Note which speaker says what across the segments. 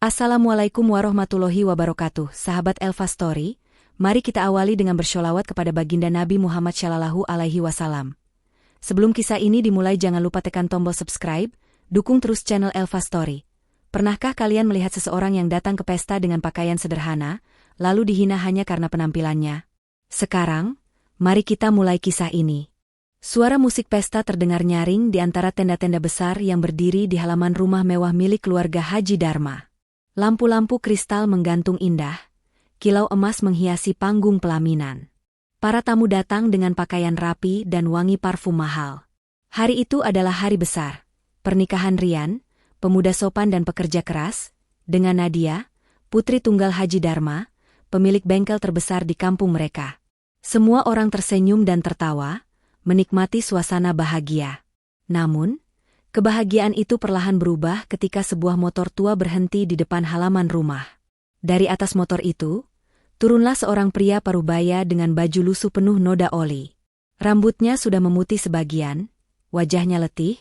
Speaker 1: Assalamualaikum warahmatullahi wabarakatuh, sahabat Elva Story. Mari kita awali dengan bersholawat kepada baginda Nabi Muhammad Shallallahu Alaihi Wasallam. Sebelum kisah ini dimulai, jangan lupa tekan tombol subscribe, dukung terus channel Elva Story. Pernahkah kalian melihat seseorang yang datang ke pesta dengan pakaian sederhana, lalu dihina hanya karena penampilannya? Sekarang, mari kita mulai kisah ini. Suara musik pesta terdengar nyaring di antara tenda-tenda besar yang berdiri di halaman rumah mewah milik keluarga Haji Dharma. Lampu-lampu kristal menggantung indah, kilau emas menghiasi panggung pelaminan. Para tamu datang dengan pakaian rapi dan wangi parfum mahal. Hari itu adalah hari besar, pernikahan Rian, pemuda sopan dan pekerja keras, dengan Nadia, putri tunggal Haji Dharma, pemilik bengkel terbesar di kampung mereka. Semua orang tersenyum dan tertawa, menikmati suasana bahagia. Namun, kebahagiaan itu perlahan berubah ketika sebuah motor tua berhenti di depan halaman rumah. Dari atas motor itu, turunlah seorang pria parubaya dengan baju lusuh penuh noda oli. Rambutnya sudah memutih sebagian, wajahnya letih,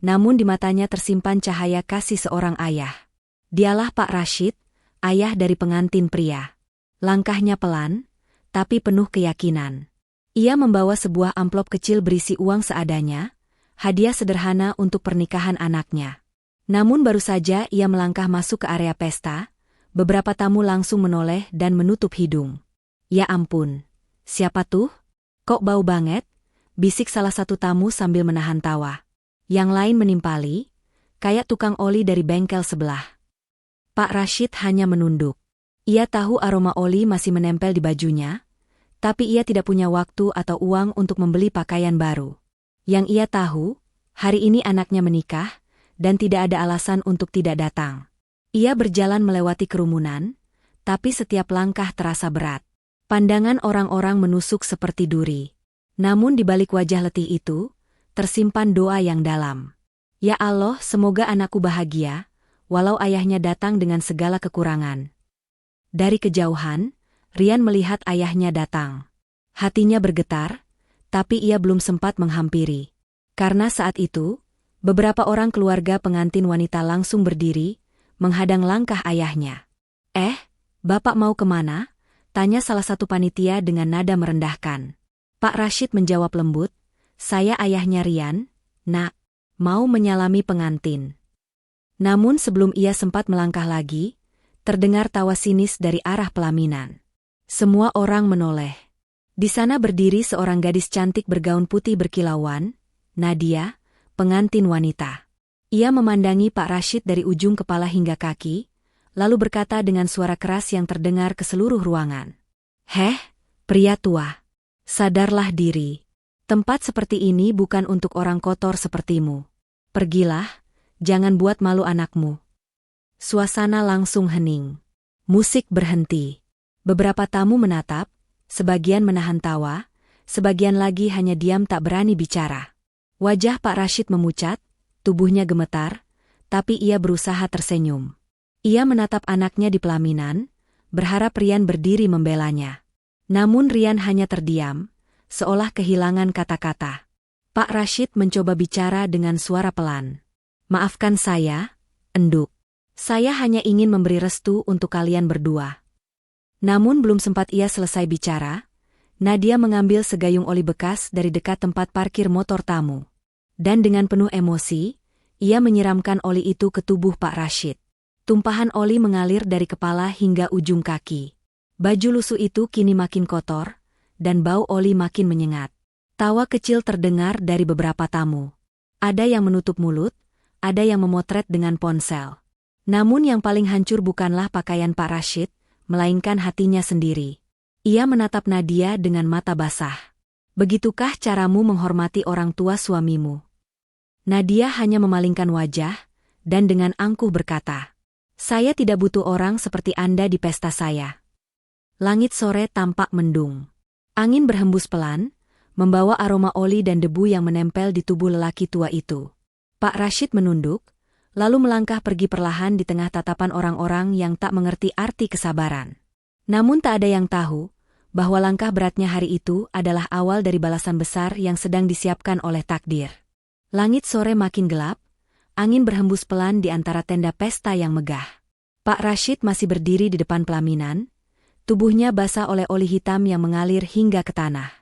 Speaker 1: namun di matanya tersimpan cahaya kasih seorang ayah. Dialah Pak Rashid, ayah dari pengantin pria. Langkahnya pelan, tapi penuh keyakinan. Ia membawa sebuah amplop kecil berisi uang seadanya, hadiah sederhana untuk pernikahan anaknya. Namun baru saja ia melangkah masuk ke area pesta, beberapa tamu langsung menoleh dan menutup hidung. Ya ampun, siapa tuh? Kok bau banget? Bisik salah satu tamu sambil menahan tawa. Yang lain menimpali, kayak tukang oli dari bengkel sebelah. Pak Rashid hanya menunduk. Ia tahu aroma oli masih menempel di bajunya, tapi ia tidak punya waktu atau uang untuk membeli pakaian baru. Yang ia tahu, hari ini anaknya menikah, dan tidak ada alasan untuk tidak datang. Ia berjalan melewati kerumunan, tapi setiap langkah terasa berat. Pandangan orang-orang menusuk seperti duri. Namun di balik wajah letih itu, tersimpan doa yang dalam. Ya Allah, semoga anakku bahagia, walau ayahnya datang dengan segala kekurangan. Dari kejauhan, Rian melihat ayahnya datang. Hatinya bergetar, tapi ia belum sempat menghampiri. Karena saat itu, beberapa orang keluarga pengantin wanita langsung berdiri, menghadang langkah ayahnya. Bapak mau kemana? Tanya salah satu panitia dengan nada merendahkan. Pak Rashid menjawab lembut, saya ayahnya Rian, nak, mau menyalami pengantin. Namun sebelum ia sempat melangkah lagi, terdengar tawa sinis dari arah pelaminan. Semua orang menoleh. Di sana berdiri seorang gadis cantik bergaun putih berkilauan, Nadia, pengantin wanita. Ia memandangi Pak Rashid dari ujung kepala hingga kaki, lalu berkata dengan suara keras yang terdengar ke seluruh ruangan. Pria tua. Sadarlah diri. Tempat seperti ini bukan untuk orang kotor sepertimu. Pergilah, jangan buat malu anakmu. Suasana langsung hening. Musik berhenti. Beberapa tamu menatap, sebagian menahan tawa, sebagian lagi hanya diam tak berani bicara. Wajah Pak Rashid memucat, tubuhnya gemetar, tapi ia berusaha tersenyum. Ia menatap anaknya di pelaminan, berharap Rian berdiri membelanya. Namun Rian hanya terdiam, seolah kehilangan kata-kata. Pak Rashid mencoba bicara dengan suara pelan. Maafkan saya, enduk. Saya hanya ingin memberi restu untuk kalian berdua. Namun belum sempat ia selesai bicara, Nadia mengambil segayung oli bekas dari dekat tempat parkir motor tamu. Dan dengan penuh emosi, ia menyiramkan oli itu ke tubuh Pak Rashid. Tumpahan oli mengalir dari kepala hingga ujung kaki. Baju lusuh itu kini makin kotor, dan bau oli makin menyengat. Tawa kecil terdengar dari beberapa tamu. Ada yang menutup mulut, ada yang memotret dengan ponsel. Namun yang paling hancur bukanlah pakaian Pak Rashid, melainkan hatinya sendiri. Ia menatap Nadia dengan mata basah. Begitukah caramu menghormati orang tua suamimu? Nadia hanya memalingkan wajah, dan dengan angkuh berkata, saya tidak butuh orang seperti Anda di pesta saya. Langit sore tampak mendung. Angin berhembus pelan, membawa aroma oli dan debu yang menempel di tubuh lelaki tua itu. Pak Rashid menunduk, lalu melangkah pergi perlahan di tengah tatapan orang-orang yang tak mengerti arti kesabaran. Namun tak ada yang tahu, bahwa langkah beratnya hari itu adalah awal dari balasan besar yang sedang disiapkan oleh takdir. Langit sore makin gelap, angin berhembus pelan di antara tenda pesta yang megah. Pak Rashid masih berdiri di depan pelaminan, tubuhnya basah oleh oli hitam yang mengalir hingga ke tanah.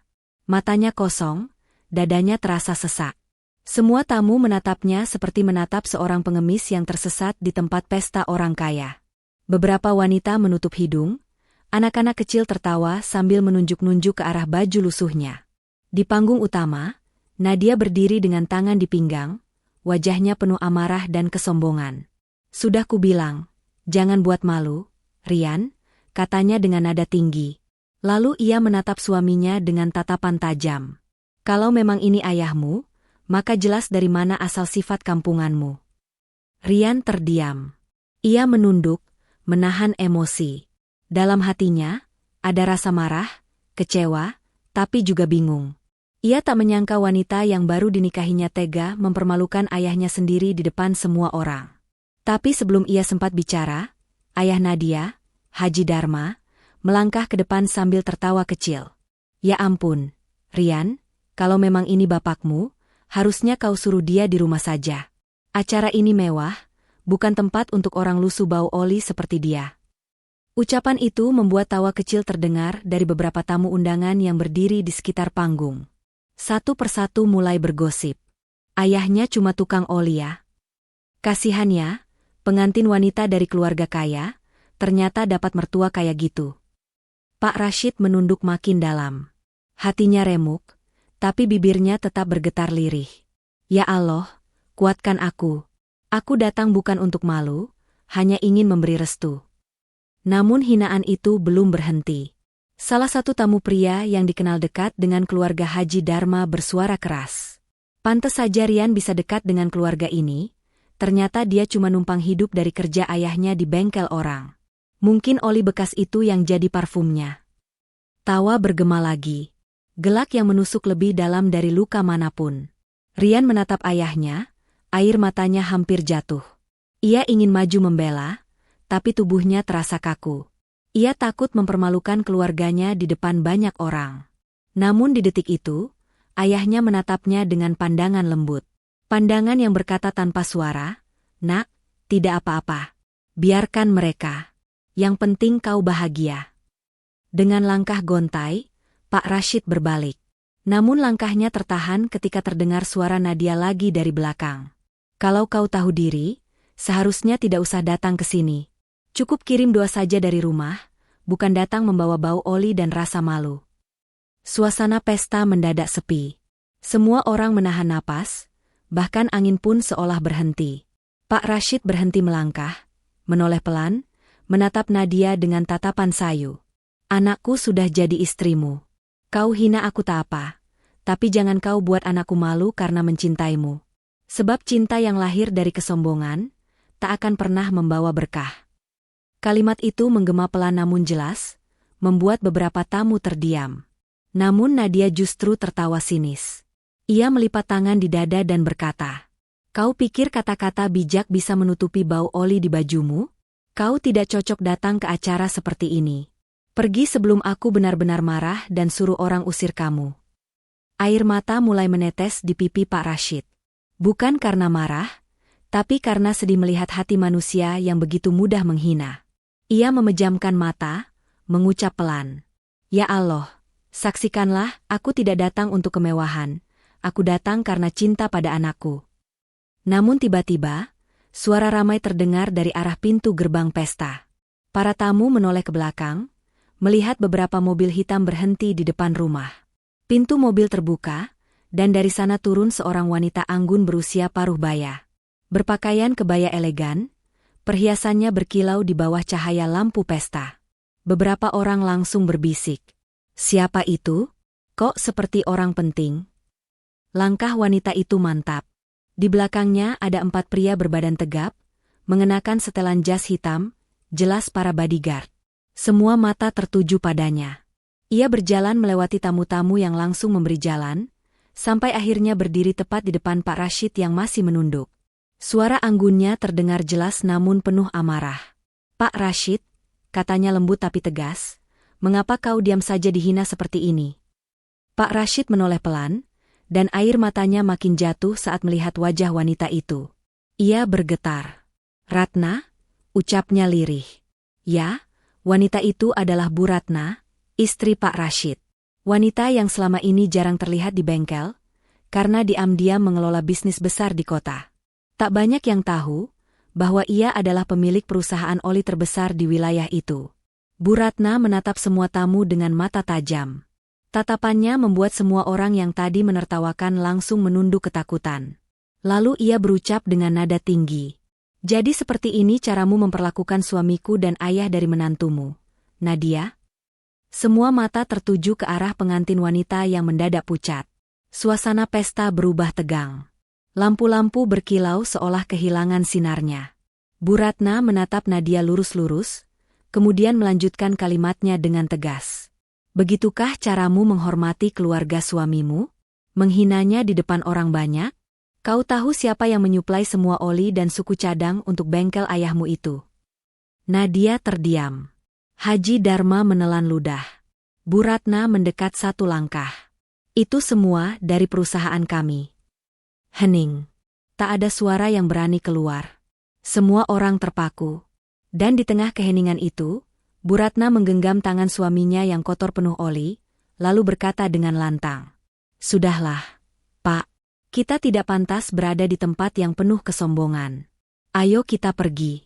Speaker 1: Matanya kosong, dadanya terasa sesak. Semua tamu menatapnya seperti menatap seorang pengemis yang tersesat di tempat pesta orang kaya. Beberapa wanita menutup hidung, anak-anak kecil tertawa sambil menunjuk-nunjuk ke arah baju lusuhnya. Di panggung utama, Nadia berdiri dengan tangan di pinggang, wajahnya penuh amarah dan kesombongan. "Sudah kubilang, jangan buat malu, Rian," katanya dengan nada tinggi. Lalu ia menatap suaminya dengan tatapan tajam. "Kalau memang ini ayahmu, maka jelas dari mana asal sifat kampunganmu." Rian terdiam. Ia menunduk, menahan emosi. Dalam hatinya, ada rasa marah, kecewa, tapi juga bingung. Ia tak menyangka wanita yang baru dinikahinya tega mempermalukan ayahnya sendiri di depan semua orang. Tapi sebelum ia sempat bicara, ayah Nadia, Haji Dharma, melangkah ke depan sambil tertawa kecil. "Ya ampun, Rian, kalau memang ini bapakmu, harusnya kau suruh dia di rumah saja. Acara ini mewah, bukan tempat untuk orang lusuh bau oli seperti dia." Ucapan itu membuat tawa kecil terdengar dari beberapa tamu undangan yang berdiri di sekitar panggung. Satu persatu mulai bergosip. "Ayahnya cuma tukang oli ya." Kasihannya, pengantin wanita dari keluarga kaya, ternyata dapat mertua kayak gitu. Pak Rashid menunduk makin dalam. Hatinya remuk, tapi bibirnya tetap bergetar lirih. "Ya Allah, kuatkan aku. Aku datang bukan untuk malu, hanya ingin memberi restu." Namun hinaan itu belum berhenti. Salah satu tamu pria yang dikenal dekat dengan keluarga Haji Dharma bersuara keras. "Pantes saja Rian bisa dekat dengan keluarga ini, ternyata dia cuma numpang hidup dari kerja ayahnya di bengkel orang. Mungkin oli bekas itu yang jadi parfumnya." Tawa bergema lagi. Gelak yang menusuk lebih dalam dari luka manapun. Rian menatap ayahnya, air matanya hampir jatuh. Ia ingin maju membela, tapi tubuhnya terasa kaku. Ia takut mempermalukan keluarganya di depan banyak orang. Namun di detik itu, ayahnya menatapnya dengan pandangan lembut. Pandangan yang berkata tanpa suara, "Nak, tidak apa-apa. Biarkan mereka. Yang penting kau bahagia." Dengan langkah gontai, Pak Rashid berbalik. Namun langkahnya tertahan ketika terdengar suara Nadia lagi dari belakang. "Kalau kau tahu diri, seharusnya tidak usah datang ke sini. Cukup kirim doa saja dari rumah, bukan datang membawa bau oli dan rasa malu." Suasana pesta mendadak sepi. Semua orang menahan napas, bahkan angin pun seolah berhenti. Pak Rashid berhenti melangkah, menoleh pelan, menatap Nadia dengan tatapan sayu. "Anakku sudah jadi istrimu. Kau hina aku tak apa, tapi jangan kau buat anakku malu karena mencintaimu. Sebab cinta yang lahir dari kesombongan, tak akan pernah membawa berkah." Kalimat itu menggema pelan namun jelas, membuat beberapa tamu terdiam. Namun Nadia justru tertawa sinis. Ia melipat tangan di dada dan berkata, "Kau pikir kata-kata bijak bisa menutupi bau oli di bajumu? Kau tidak cocok datang ke acara seperti ini. Pergi sebelum aku benar-benar marah dan suruh orang usir kamu." Air mata mulai menetes di pipi Pak Rashid. Bukan karena marah, tapi karena sedih melihat hati manusia yang begitu mudah menghina. Ia memejamkan mata, mengucap pelan, "Ya Allah, saksikanlah, aku tidak datang untuk kemewahan, aku datang karena cinta pada anakku." Namun tiba-tiba, suara ramai terdengar dari arah pintu gerbang pesta. Para tamu menoleh ke belakang, melihat beberapa mobil hitam berhenti di depan rumah. Pintu mobil terbuka, dan dari sana turun seorang wanita anggun berusia paruh baya. Berpakaian kebaya elegan, perhiasannya berkilau di bawah cahaya lampu pesta. Beberapa orang langsung berbisik, "Siapa itu? Kok seperti orang penting?" Langkah wanita itu mantap. Di belakangnya ada 4 pria berbadan tegap, mengenakan setelan jas hitam, jelas para bodyguard. Semua mata tertuju padanya. Ia berjalan melewati tamu-tamu yang langsung memberi jalan, sampai akhirnya berdiri tepat di depan Pak Rashid yang masih menunduk. Suara anggunnya terdengar jelas namun penuh amarah. "Pak Rashid," katanya lembut tapi tegas, "mengapa kau diam saja dihina seperti ini?" Pak Rashid menoleh pelan, dan air matanya makin jatuh saat melihat wajah wanita itu. Ia bergetar. "Ratna, ucapnya lirih. Ya, wanita itu adalah Bu Ratna, istri Pak Rashid. Wanita yang selama ini jarang terlihat di bengkel, karena diam-diam mengelola bisnis besar di kota. Tak banyak yang tahu bahwa ia adalah pemilik perusahaan oli terbesar di wilayah itu. Bu Ratna menatap semua tamu dengan mata tajam. Tatapannya membuat semua orang yang tadi menertawakan langsung menunduk ketakutan. Lalu ia berucap dengan nada tinggi. Jadi seperti ini caramu memperlakukan suamiku dan ayah dari menantumu, Nadia? Semua mata tertuju ke arah pengantin wanita yang mendadak pucat. Suasana pesta berubah tegang. Lampu-lampu berkilau seolah kehilangan sinarnya. Bu Ratna menatap Nadia lurus-lurus, kemudian melanjutkan kalimatnya dengan tegas. Begitukah caramu menghormati keluarga suamimu? Menghinanya di depan orang banyak? Kau tahu siapa yang menyuplai semua oli dan suku cadang untuk bengkel ayahmu itu? Nadia terdiam. Haji Dharma menelan ludah. Bu Ratna mendekat satu langkah. Itu semua dari perusahaan kami. Hening. Tak ada suara yang berani keluar. Semua orang terpaku. Dan di tengah keheningan itu, Bu Ratna menggenggam tangan suaminya yang kotor penuh oli, lalu berkata dengan lantang. Sudahlah, Pak. Kita tidak pantas berada di tempat yang penuh kesombongan. Ayo kita pergi.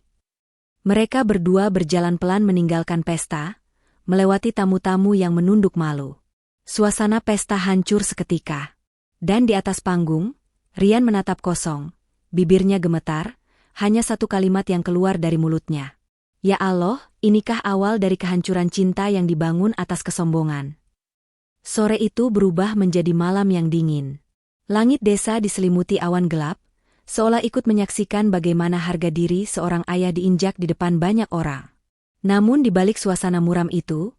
Speaker 1: Mereka berdua berjalan pelan meninggalkan pesta, melewati tamu-tamu yang menunduk malu. Suasana pesta hancur seketika. Dan di atas panggung, Rian menatap kosong, bibirnya gemetar, hanya satu kalimat yang keluar dari mulutnya. Ya Allah, inikah awal dari kehancuran cinta yang dibangun atas kesombongan? Sore itu berubah menjadi malam yang dingin. Langit desa diselimuti awan gelap, seolah ikut menyaksikan bagaimana harga diri seorang ayah diinjak di depan banyak orang. Namun di balik suasana muram itu,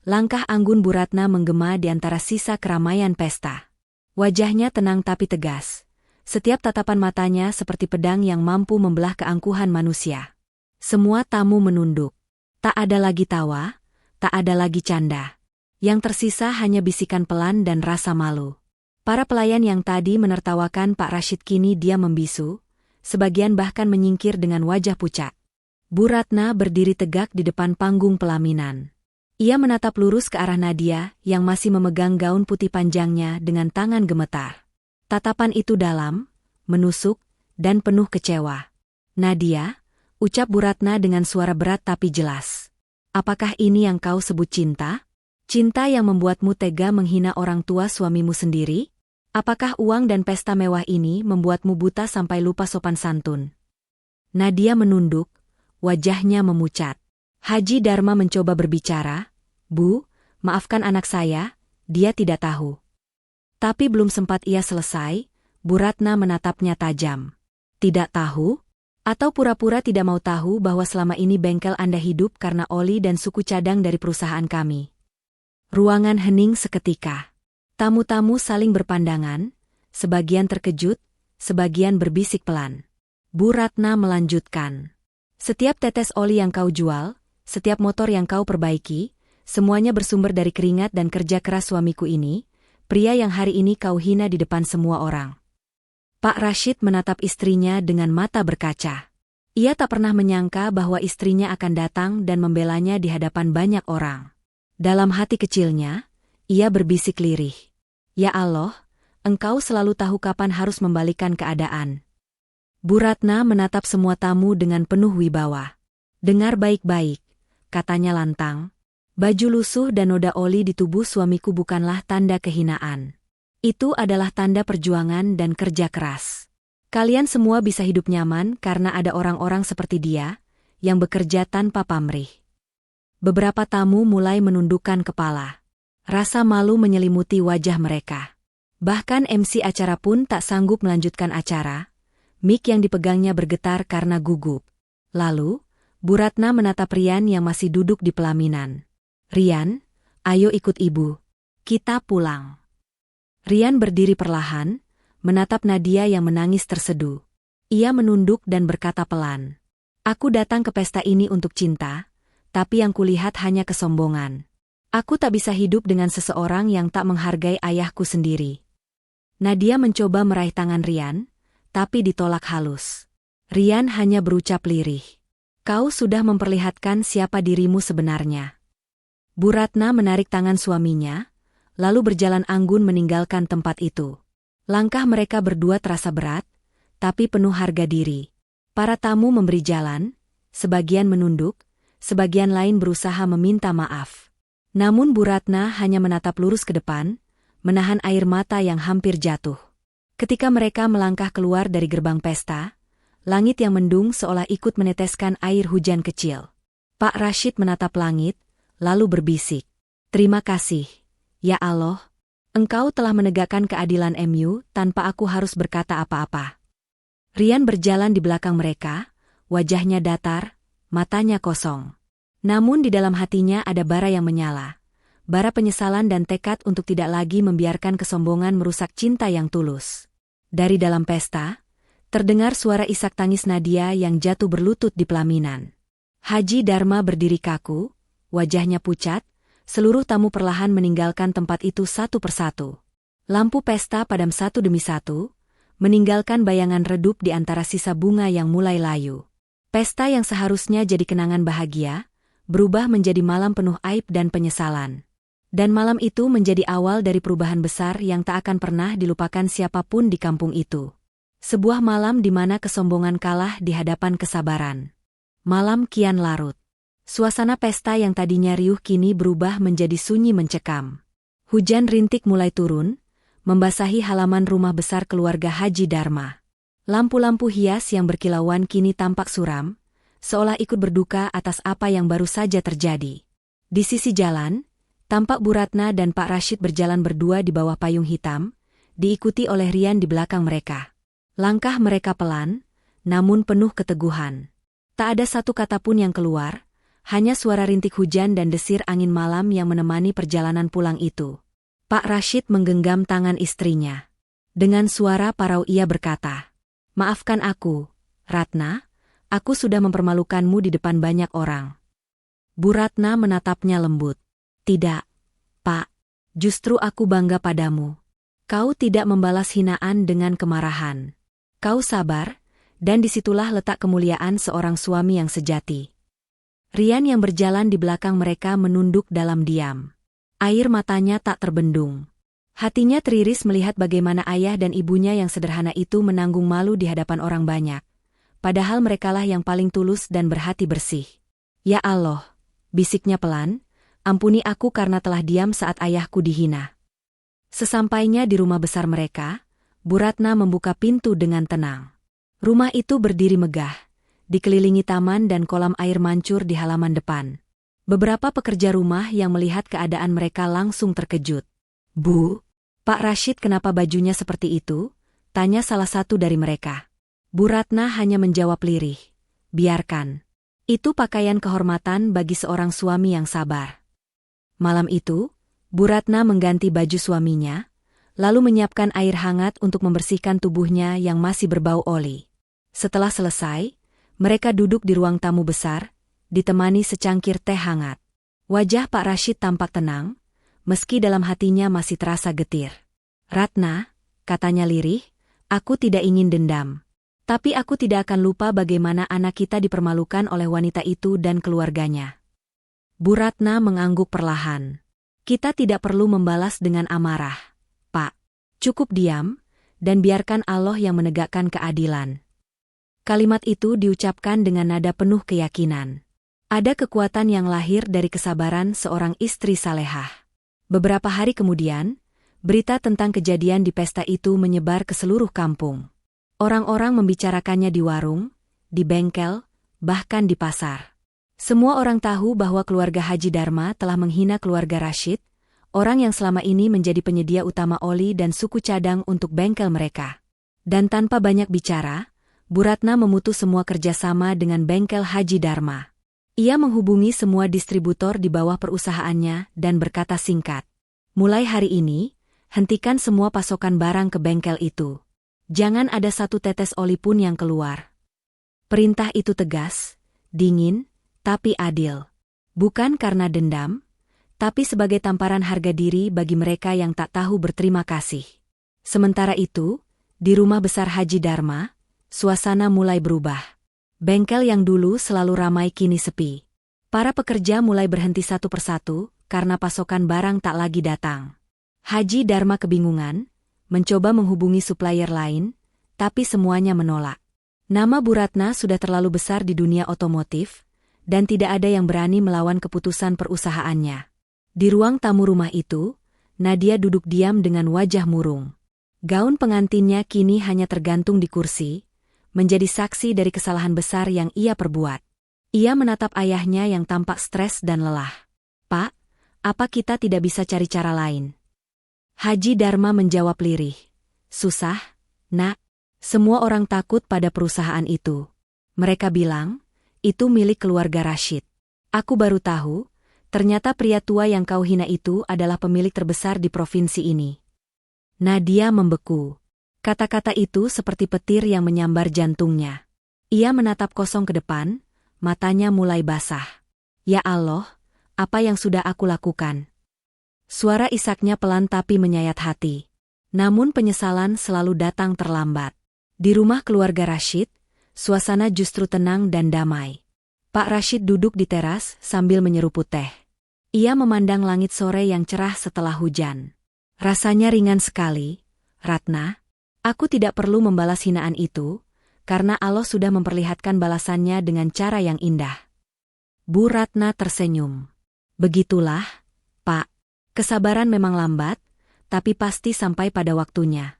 Speaker 1: langkah anggun Bu Ratna menggema di antara sisa keramaian pesta. Wajahnya tenang tapi tegas. Setiap tatapan matanya seperti pedang yang mampu membelah keangkuhan manusia. Semua tamu menunduk. Tak ada lagi tawa, tak ada lagi canda. Yang tersisa hanya bisikan pelan dan rasa malu. Para pelayan yang tadi menertawakan Pak Rashid kini diam membisu, sebagian bahkan menyingkir dengan wajah pucat. Bu Ratna berdiri tegak di depan panggung pelaminan. Ia menatap lurus ke arah Nadia yang masih memegang gaun putih panjangnya dengan tangan gemetar. Tatapan itu dalam, menusuk, dan penuh kecewa. Nadia, ucap Bu Ratna dengan suara berat tapi jelas. Apakah ini yang kau sebut cinta? Cinta yang membuatmu tega menghina orang tua suamimu sendiri? Apakah uang dan pesta mewah ini membuatmu buta sampai lupa sopan santun? Nadia menunduk, wajahnya memucat. Haji Dharma mencoba berbicara, Bu, maafkan anak saya, dia tidak tahu. Tapi belum sempat ia selesai, Bu Ratna menatapnya tajam. Tidak tahu? Atau pura-pura tidak mau tahu bahwa selama ini bengkel Anda hidup karena oli dan suku cadang dari perusahaan kami? Ruangan hening seketika. Tamu-tamu saling berpandangan, sebagian terkejut, sebagian berbisik pelan. Bu Ratna melanjutkan. Setiap tetes oli yang kau jual, setiap motor yang kau perbaiki, semuanya bersumber dari keringat dan kerja keras suamiku ini, pria yang hari ini kau hina di depan semua orang. Pak Rashid menatap istrinya dengan mata berkaca. Ia tak pernah menyangka bahwa istrinya akan datang dan membelanya di hadapan banyak orang. Dalam hati kecilnya, ia berbisik lirih. Ya Allah, Engkau selalu tahu kapan harus membalikan keadaan. Bu Ratna menatap semua tamu dengan penuh wibawa. Dengar baik-baik, katanya lantang. Baju lusuh dan noda oli di tubuh suamiku bukanlah tanda kehinaan. Itu adalah tanda perjuangan dan kerja keras. Kalian semua bisa hidup nyaman karena ada orang-orang seperti dia, yang bekerja tanpa pamrih. Beberapa tamu mulai menundukkan kepala. Rasa malu menyelimuti wajah mereka. Bahkan MC acara pun tak sanggup melanjutkan acara. Mic yang dipegangnya bergetar karena gugup. Lalu, Bu Ratna menatap Rian yang masih duduk di pelaminan. Rian, ayo ikut ibu. Kita pulang. Rian berdiri perlahan, menatap Nadia yang menangis terseduh. Ia menunduk dan berkata pelan. Aku datang ke pesta ini untuk cinta, tapi yang kulihat hanya kesombongan. Aku tak bisa hidup dengan seseorang yang tak menghargai ayahku sendiri. Nadia mencoba meraih tangan Rian, tapi ditolak halus. Rian hanya berucap lirih. Kau sudah memperlihatkan siapa dirimu sebenarnya. Bu Ratna menarik tangan suaminya, lalu berjalan anggun meninggalkan tempat itu. Langkah mereka berdua terasa berat, tapi penuh harga diri. Para tamu memberi jalan, sebagian menunduk, sebagian lain berusaha meminta maaf. Namun Bu Ratna hanya menatap lurus ke depan, menahan air mata yang hampir jatuh. Ketika mereka melangkah keluar dari gerbang pesta, langit yang mendung seolah ikut meneteskan air hujan kecil. Pak Rashid menatap langit, lalu berbisik, "Terima kasih, ya Allah. Engkau telah menegakkan keadilan MU tanpa aku harus berkata apa-apa." Rian berjalan di belakang mereka, wajahnya datar, matanya kosong. Namun di dalam hatinya ada bara yang menyala. Bara penyesalan dan tekad untuk tidak lagi membiarkan kesombongan merusak cinta yang tulus. Dari dalam pesta, terdengar suara isak tangis Nadia yang jatuh berlutut di pelaminan. Haji Dharma berdiri kaku, wajahnya pucat, seluruh tamu perlahan meninggalkan tempat itu satu persatu. Lampu pesta padam satu demi satu, meninggalkan bayangan redup di antara sisa bunga yang mulai layu. Pesta yang seharusnya jadi kenangan bahagia, berubah menjadi malam penuh aib dan penyesalan. Dan malam itu menjadi awal dari perubahan besar yang tak akan pernah dilupakan siapapun di kampung itu. Sebuah malam di mana kesombongan kalah di hadapan kesabaran. Malam kian larut. Suasana pesta yang tadinya riuh kini berubah menjadi sunyi mencekam. Hujan rintik mulai turun, membasahi halaman rumah besar keluarga Haji Dharma. Lampu-lampu hias yang berkilauan kini tampak suram, seolah ikut berduka atas apa yang baru saja terjadi. Di sisi jalan, tampak Bu Ratna dan Pak Rashid berjalan berdua di bawah payung hitam, diikuti oleh Rian di belakang mereka. Langkah mereka pelan, namun penuh keteguhan. Tak ada satu kata pun yang keluar, hanya suara rintik hujan dan desir angin malam yang menemani perjalanan pulang itu. Pak Rashid menggenggam tangan istrinya. Dengan suara parau ia berkata, "Maafkan aku, Ratna, aku sudah mempermalukanmu di depan banyak orang." Bu Ratna menatapnya lembut. "Tidak, Pak. Justru aku bangga padamu. Kau tidak membalas hinaan dengan kemarahan. Kau sabar, dan disitulah letak kemuliaan seorang suami yang sejati." Rian yang berjalan di belakang mereka menunduk dalam diam. Air matanya tak terbendung. Hatinya teriris melihat bagaimana ayah dan ibunya yang sederhana itu menanggung malu di hadapan orang banyak. Padahal merekalah yang paling tulus dan berhati bersih. "Ya Allah," bisiknya pelan, "ampuni aku karena telah diam saat ayahku dihina." Sesampainya di rumah besar mereka, Bu Ratna membuka pintu dengan tenang. Rumah itu berdiri megah, dikelilingi taman dan kolam air mancur di halaman depan. Beberapa pekerja rumah yang melihat keadaan mereka langsung terkejut. "Bu, Pak Rashid kenapa bajunya seperti itu?" tanya salah satu dari mereka. Bu Ratna hanya menjawab lirih, "Biarkan. Itu pakaian kehormatan bagi seorang suami yang sabar." Malam itu, Bu Ratna mengganti baju suaminya, lalu menyiapkan air hangat untuk membersihkan tubuhnya yang masih berbau oli. Setelah selesai, mereka duduk di ruang tamu besar, ditemani secangkir teh hangat. Wajah Pak Rashid tampak tenang, meski dalam hatinya masih terasa getir. "Ratna," katanya lirih, "aku tidak ingin dendam. Tapi aku tidak akan lupa bagaimana anak kita dipermalukan oleh wanita itu dan keluarganya." Bu Ratna mengangguk perlahan. "Kita tidak perlu membalas dengan amarah, Pak. Cukup diam, dan biarkan Allah yang menegakkan keadilan." Kalimat itu diucapkan dengan nada penuh keyakinan. Ada kekuatan yang lahir dari kesabaran seorang istri salehah. Beberapa hari kemudian, berita tentang kejadian di pesta itu menyebar ke seluruh kampung. Orang-orang membicarakannya di warung, di bengkel, bahkan di pasar. Semua orang tahu bahwa keluarga Haji Dharma telah menghina keluarga Rashid, orang yang selama ini menjadi penyedia utama oli dan suku cadang untuk bengkel mereka. Dan tanpa banyak bicara, Bu Ratna memutus semua kerjasama dengan bengkel Haji Dharma. Ia menghubungi semua distributor di bawah perusahaannya dan berkata singkat, "Mulai hari ini, hentikan semua pasokan barang ke bengkel itu. Jangan ada satu tetes oli pun yang keluar." Perintah itu tegas, dingin, tapi adil. Bukan karena dendam, tapi sebagai tamparan harga diri bagi mereka yang tak tahu berterima kasih. Sementara itu, di rumah besar Haji Dharma, suasana mulai berubah. Bengkel yang dulu selalu ramai kini sepi. Para pekerja mulai berhenti satu persatu karena pasokan barang tak lagi datang. Haji Dharma kebingungan, mencoba menghubungi supplier lain, tapi semuanya menolak. Nama Bu Ratna sudah terlalu besar di dunia otomotif, dan tidak ada yang berani melawan keputusan perusahaannya. Di ruang tamu rumah itu, Nadia duduk diam dengan wajah murung. Gaun pengantinnya kini hanya tergantung di kursi, menjadi saksi dari kesalahan besar yang ia perbuat. Ia menatap ayahnya yang tampak stres dan lelah. "Pak, apa kita tidak bisa cari cara lain?" Haji Dharma menjawab lirih. "Susah, Nak. Semua orang takut pada perusahaan itu. Mereka bilang, itu milik keluarga Rashid. Aku baru tahu, ternyata pria tua yang kau hina itu adalah pemilik terbesar di provinsi ini." Nadia membeku. Kata-kata itu seperti petir yang menyambar jantungnya. Ia menatap kosong ke depan, matanya mulai basah. "Ya Allah, apa yang sudah aku lakukan?" Suara isaknya pelan tapi menyayat hati. Namun penyesalan selalu datang terlambat. Di rumah keluarga Rashid, suasana justru tenang dan damai. Pak Rashid duduk di teras sambil menyeruput teh. Ia memandang langit sore yang cerah setelah hujan. Rasanya ringan sekali. "Ratna, aku tidak perlu membalas hinaan itu, karena Allah sudah memperlihatkan balasannya dengan cara yang indah." Bu Ratna tersenyum. "Begitulah, Pak. Kesabaran memang lambat, tapi pasti sampai pada waktunya."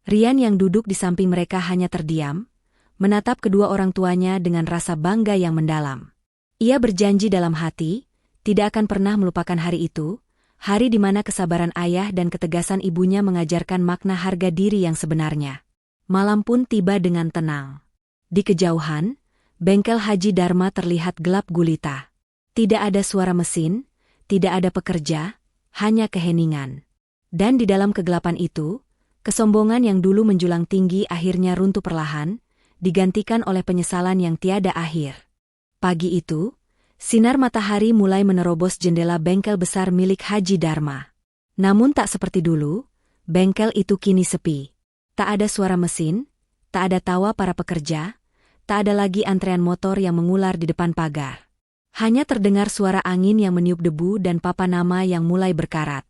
Speaker 1: Rian yang duduk di samping mereka hanya terdiam, menatap kedua orang tuanya dengan rasa bangga yang mendalam. Ia berjanji dalam hati, tidak akan pernah melupakan hari itu, hari di mana kesabaran ayah dan ketegasan ibunya mengajarkan makna harga diri yang sebenarnya. Malam pun tiba dengan tenang. Di kejauhan, bengkel Haji Dharma terlihat gelap gulita. Tidak ada suara mesin, tidak ada pekerja, hanya keheningan. Dan di dalam kegelapan itu, kesombongan yang dulu menjulang tinggi akhirnya runtuh perlahan, digantikan oleh penyesalan yang tiada akhir. Pagi itu, sinar matahari mulai menerobos jendela bengkel besar milik Haji Dharma. Namun tak seperti dulu, bengkel itu kini sepi. Tak ada suara mesin, tak ada tawa para pekerja, tak ada lagi antrean motor yang mengular di depan pagar. Hanya terdengar suara angin yang meniup debu dan papan nama yang mulai berkarat.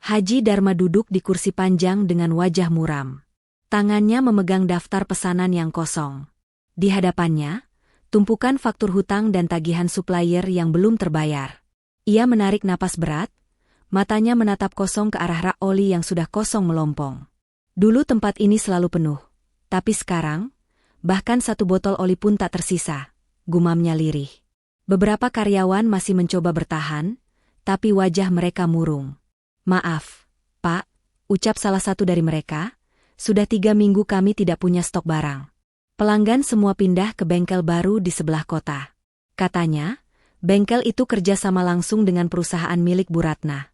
Speaker 1: Haji Dharma duduk di kursi panjang dengan wajah muram. Tangannya memegang daftar pesanan yang kosong. Di hadapannya, tumpukan faktur hutang dan tagihan supplier yang belum terbayar. Ia menarik napas berat, matanya menatap kosong ke arah rak oli yang sudah kosong melompong. Dulu tempat ini selalu penuh, tapi sekarang, bahkan satu botol oli pun tak tersisa, gumamnya lirih. Beberapa karyawan masih mencoba bertahan, tapi wajah mereka murung. "Maaf, Pak," ucap salah satu dari mereka, "sudah 3 minggu kami tidak punya stok barang. Pelanggan semua pindah ke bengkel baru di sebelah kota." Katanya, bengkel itu kerja sama langsung dengan perusahaan milik Bu Ratna.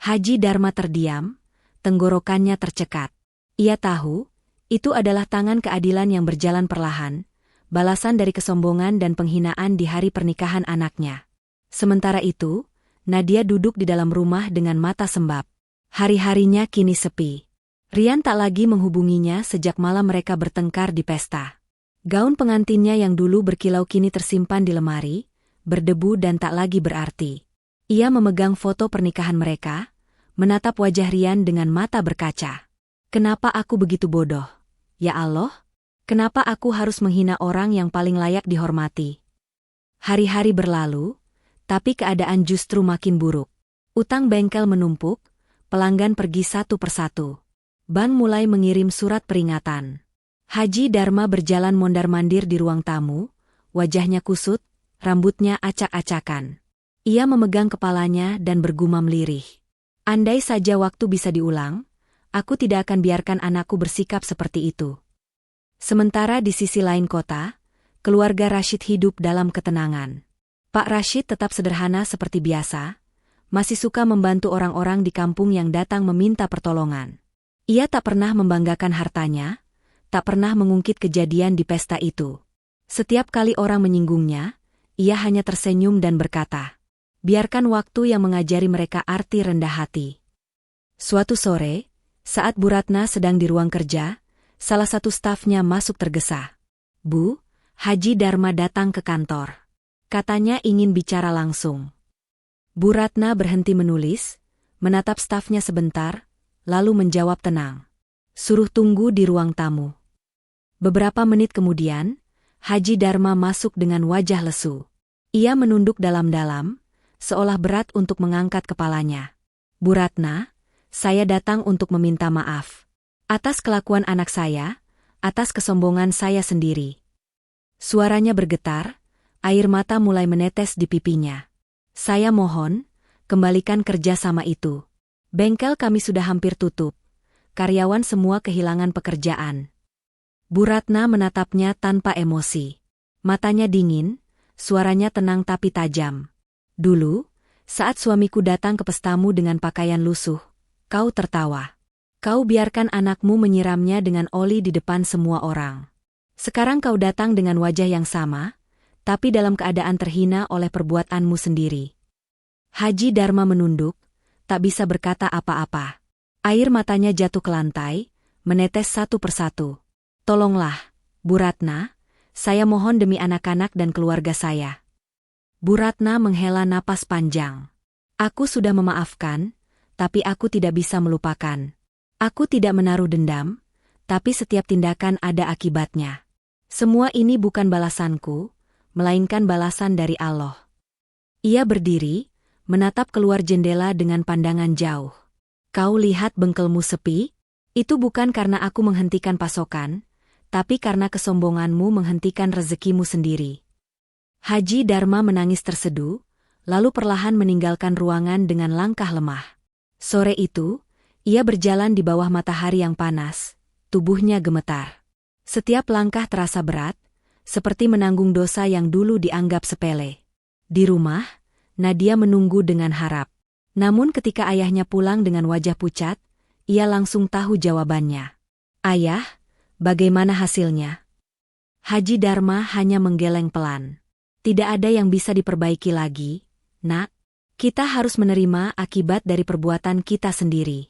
Speaker 1: Haji Dharma terdiam, tenggorokannya tercekat. Ia tahu, itu adalah tangan keadilan yang berjalan perlahan, balasan dari kesombongan dan penghinaan di hari pernikahan anaknya. Sementara itu, Nadia duduk di dalam rumah dengan mata sembab. Hari-harinya kini sepi. Rian tak lagi menghubunginya sejak malam mereka bertengkar di pesta. Gaun pengantinnya yang dulu berkilau kini tersimpan di lemari, berdebu dan tak lagi berarti. Ia memegang foto pernikahan mereka, menatap wajah Rian dengan mata berkaca. "Kenapa aku begitu bodoh? Ya Allah, kenapa aku harus menghina orang yang paling layak dihormati?" Hari-hari berlalu, tapi keadaan justru makin buruk. Utang bengkel menumpuk, pelanggan pergi satu persatu. Bank mulai mengirim surat peringatan. Haji Dharma berjalan mondar-mandir di ruang tamu, wajahnya kusut, rambutnya acak-acakan. Ia memegang kepalanya dan bergumam lirih. "Andai saja waktu bisa diulang, aku tidak akan biarkan anakku bersikap seperti itu." Sementara di sisi lain kota, keluarga Rashid hidup dalam ketenangan. Pak Rashid tetap sederhana seperti biasa, masih suka membantu orang-orang di kampung yang datang meminta pertolongan. Ia tak pernah membanggakan hartanya, tak pernah mengungkit kejadian di pesta itu. Setiap kali orang menyinggungnya, ia hanya tersenyum dan berkata, "Biarkan waktu yang mengajari mereka arti rendah hati." Suatu sore, saat Bu Ratna sedang di ruang kerja, salah satu stafnya masuk tergesa. "Bu, Haji Dharma datang ke kantor. Katanya ingin bicara langsung. Bu Ratna berhenti menulis, menatap stafnya sebentar, lalu menjawab tenang. Suruh tunggu di ruang tamu. Beberapa menit kemudian, Haji Dharma masuk dengan wajah lesu. Ia menunduk dalam-dalam, seolah berat untuk mengangkat kepalanya. Bu Ratna, saya datang untuk meminta maaf. Atas kelakuan anak saya, atas kesombongan saya sendiri. Suaranya bergetar, air mata mulai menetes di pipinya. Saya mohon, kembalikan kerja sama itu. Bengkel kami sudah hampir tutup. Karyawan semua kehilangan pekerjaan. Bu Ratna menatapnya tanpa emosi. Matanya dingin, suaranya tenang tapi tajam. Dulu, saat suamiku datang ke pestamu dengan pakaian lusuh, kau tertawa. Kau biarkan anakmu menyiramnya dengan oli di depan semua orang. Sekarang kau datang dengan wajah yang sama, tapi dalam keadaan terhina oleh perbuatanmu sendiri. Haji Dharma menunduk, tak bisa berkata apa-apa. Air matanya jatuh ke lantai, menetes satu persatu. Tolonglah, Bu Ratna, saya mohon demi anak-anak dan keluarga saya. Bu Ratna menghela napas panjang. Aku sudah memaafkan, tapi aku tidak bisa melupakan. Aku tidak menaruh dendam, tapi setiap tindakan ada akibatnya. Semua ini bukan balasanku, melainkan balasan dari Allah. Ia berdiri, menatap keluar jendela dengan pandangan jauh. Kau lihat bengkelmu sepi? Itu bukan karena aku menghentikan pasokan, tapi karena kesombonganmu menghentikan rezekimu sendiri. Haji Dharma menangis terseduh, lalu perlahan meninggalkan ruangan dengan langkah lemah. Sore itu, ia berjalan di bawah matahari yang panas, tubuhnya gemetar. Setiap langkah terasa berat, seperti menanggung dosa yang dulu dianggap sepele. Di rumah, Nadia menunggu dengan harap. Namun ketika ayahnya pulang dengan wajah pucat, ia langsung tahu jawabannya. Ayah, bagaimana hasilnya? Haji Dharma hanya menggeleng pelan. Tidak ada yang bisa diperbaiki lagi, Nak. Kita harus menerima akibat dari perbuatan kita sendiri.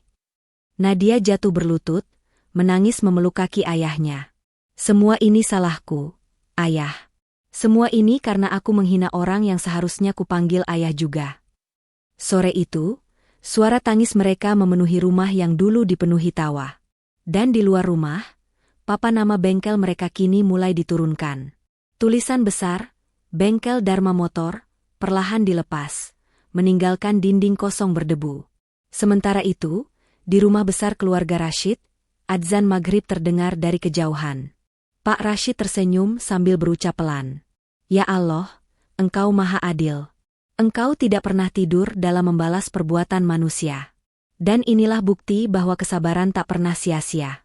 Speaker 1: Nadia jatuh berlutut, menangis memeluk kaki ayahnya. Semua ini salahku, Ayah. Semua ini karena aku menghina orang yang seharusnya kupanggil ayah juga. Sore itu, suara tangis mereka memenuhi rumah yang dulu dipenuhi tawa. Dan di luar rumah, papan nama bengkel mereka kini mulai diturunkan. Tulisan besar, Bengkel Dharma Motor, perlahan dilepas, meninggalkan dinding kosong berdebu. Sementara itu, di rumah besar keluarga Rashid, adzan maghrib terdengar dari kejauhan. Pak Rashid tersenyum sambil berucap pelan. Ya Allah, Engkau Maha Adil. Engkau tidak pernah tidur dalam membalas perbuatan manusia. Dan inilah bukti bahwa kesabaran tak pernah sia-sia.